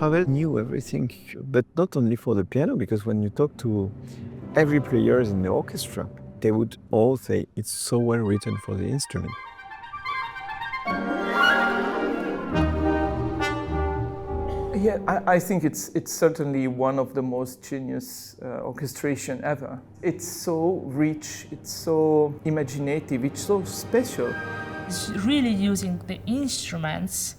Ravel knew everything, but not only for the piano, because when you talk to every player in the orchestra, they would all say it's so well written for the instrument. Yeah, I think it's certainly one of the most genius orchestration ever. It's so rich, it's so imaginative, it's so special. It's really using the instruments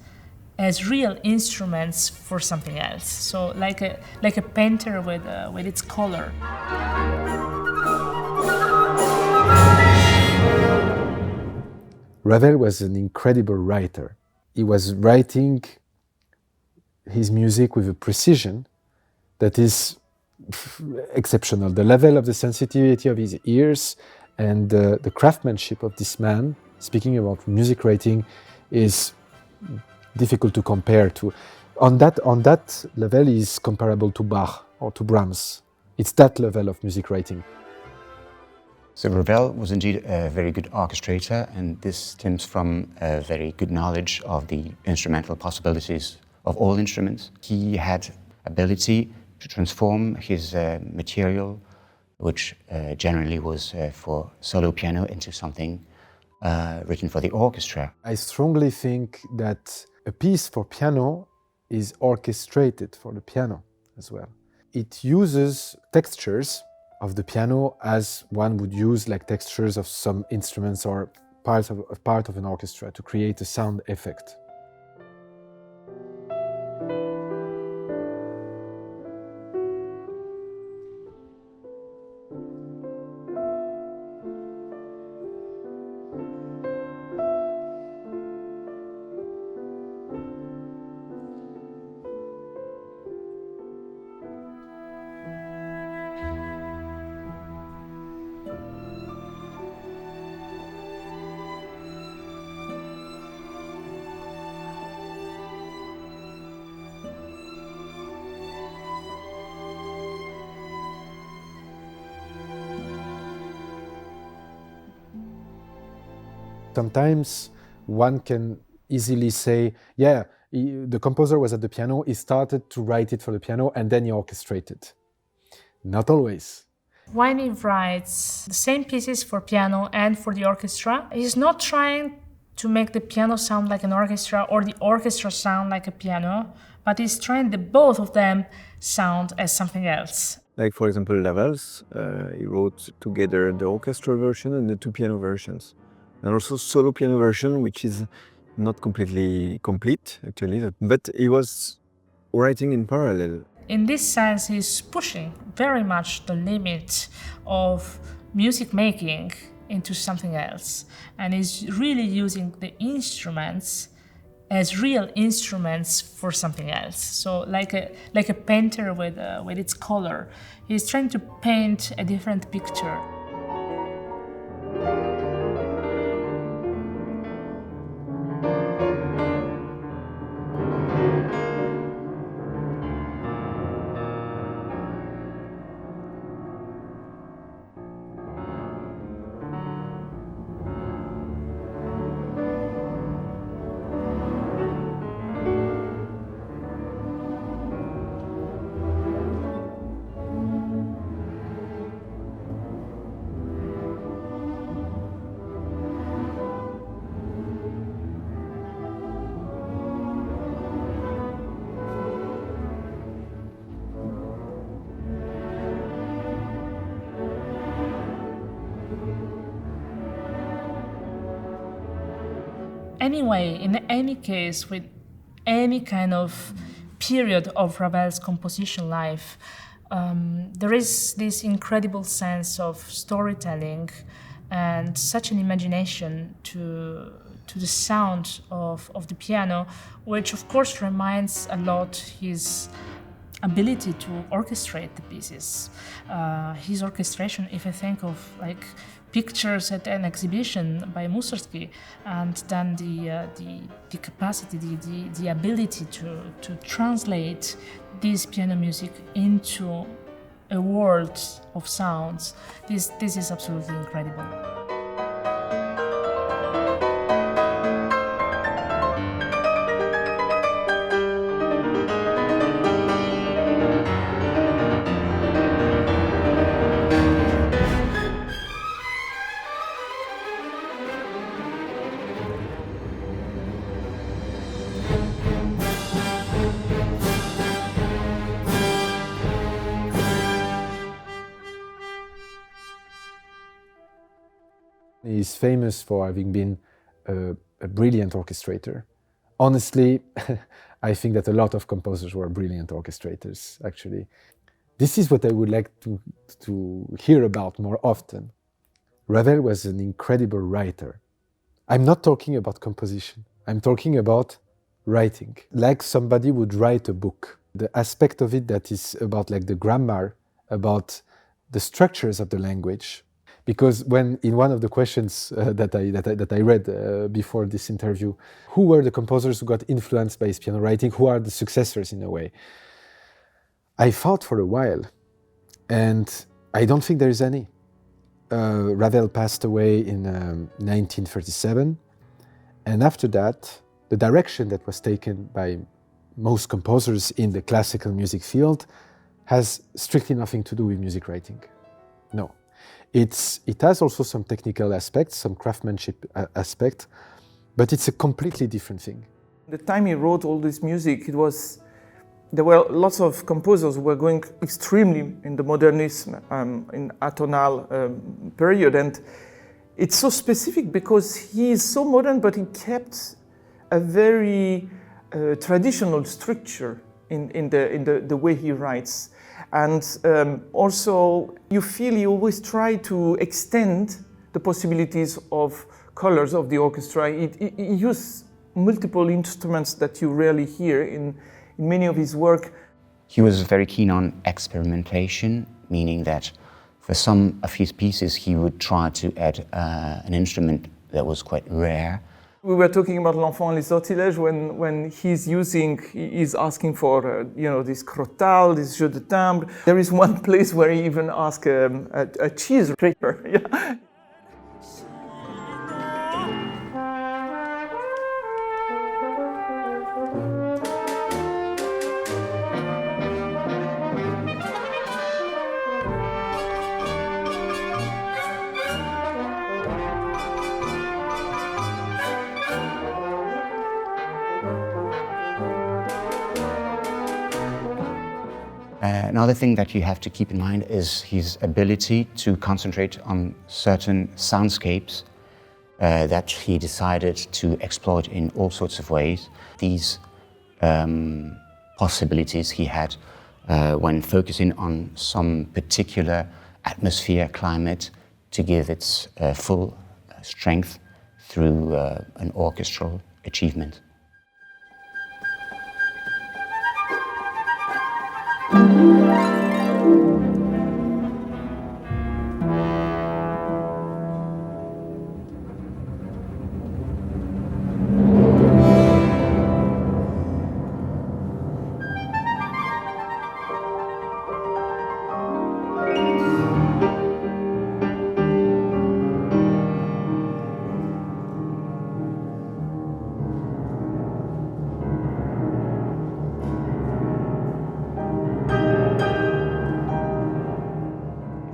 as real instruments for something else. So like a painter with its color. Ravel was an incredible writer. He was writing his music with a precision that is exceptional. The level of the sensitivity of his ears and the craftsmanship of this man, speaking about music writing, is difficult to compare to. On that level, is comparable to Bach or to Brahms. It's that level of music writing. So Ravel was indeed a very good orchestrator, and this stems from a very good knowledge of the instrumental possibilities of all instruments. He had ability to transform his material, which generally was for solo piano, into something written for the orchestra. I strongly think that a piece for piano is orchestrated for the piano as well. It uses textures of the piano as one would use like textures of some instruments or part of an orchestra to create a sound effect. Sometimes one can easily say, yeah, the composer was at the piano, he started to write it for the piano and then he orchestrated. Not always. When he writes the same pieces for piano and for the orchestra, he's not trying to make the piano sound like an orchestra or the orchestra sound like a piano, but he's trying that both of them sound as something else. Like for example, Valse, he wrote together the orchestra version and the two piano versions. And also solo piano version, which is not completely complete, actually, but he was writing in parallel. In this sense, he's pushing very much the limit of music making into something else. And he's really using the instruments as real instruments for something else. So like a painter with its color, he's trying to paint a different picture. Anyway, in any case, with any kind of period of Ravel's composition life, there is this incredible sense of storytelling and such an imagination to the sound of the piano, which of course reminds a lot his ability to orchestrate the pieces. His orchestration, if I think of like pictures at an exhibition by Mussorgsky, and then the capacity, the ability to translate this piano music into a world of sounds, this is absolutely incredible. He's famous for having been a brilliant orchestrator. Honestly, I think that a lot of composers were brilliant orchestrators, actually. This is what I would like to hear about more often. Ravel was an incredible writer. I'm not talking about composition. I'm talking about writing. Like somebody would write a book. The aspect of it that is about like the grammar, about the structures of the language. Because when in one of the questions that I read before this interview, who were the composers who got influenced by his piano writing? Who are the successors in a way? I thought for a while, and I don't think there is any. Ravel passed away in 1937, and after that, the direction that was taken by most composers in the classical music field has strictly nothing to do with music writing. No. It has also some technical aspects, some craftsmanship aspect, but it's a completely different thing. The time he wrote all this music, there were lots of composers who were going extremely in the Modernism, in atonal period, and it's so specific because he is so modern, but he kept a very traditional structure in the way he writes. And also, you feel he always tried to extend the possibilities of colors of the orchestra. He used multiple instruments that you rarely hear in many of his work. He was very keen on experimentation, meaning that for some of his pieces he would try to add an instrument that was quite rare. We were talking about L'Enfant et les sortilèges when he's asking for this crotale, this jeu de timbre. There is one place where he even asked a cheese grater. Yeah. Another thing that you have to keep in mind is his ability to concentrate on certain soundscapes that he decided to exploit in all sorts of ways. These possibilities he had when focusing on some particular atmosphere, climate, to give its full strength through an orchestral achievement.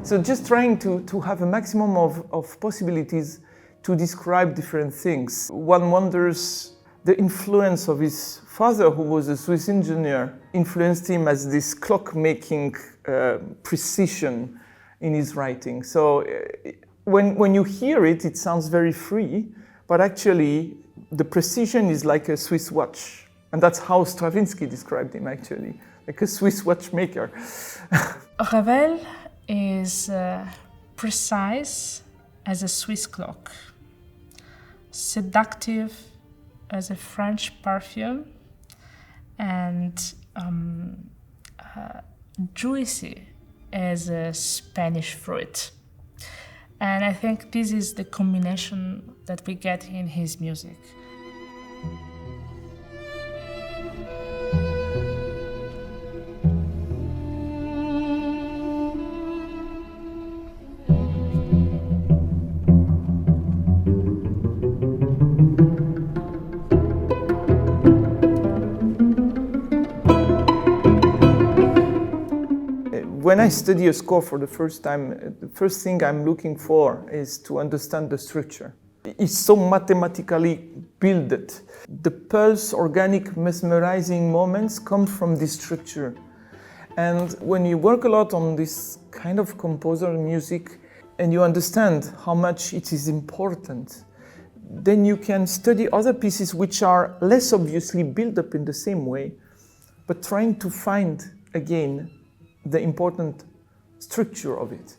So just trying to have a maximum of possibilities to describe different things. One wonders the influence of his father, who was a Swiss engineer, influenced him as this clock-making precision in his writing. So when you hear it, it sounds very free, but actually the precision is like a Swiss watch. And that's how Stravinsky described him, actually, like a Swiss watchmaker. Ravel is precise as a Swiss clock, seductive as a French perfume, and juicy as a Spanish fruit. And I think this is the combination that we get in his music. When I study a score for the first time, the first thing I'm looking for is to understand the structure. It's so mathematically built. The pulse, organic, mesmerizing moments come from this structure. And when you work a lot on this kind of composer music, and you understand how much it is important, then you can study other pieces which are less obviously built up in the same way, but trying to find again the important structure of it.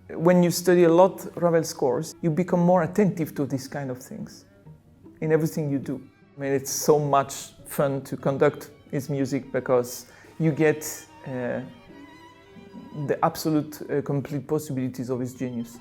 When you study a lot Ravel scores, you become more attentive to these kind of things in everything you do. I mean, it's so much fun to conduct his music because you get the absolute complete possibilities of his genius.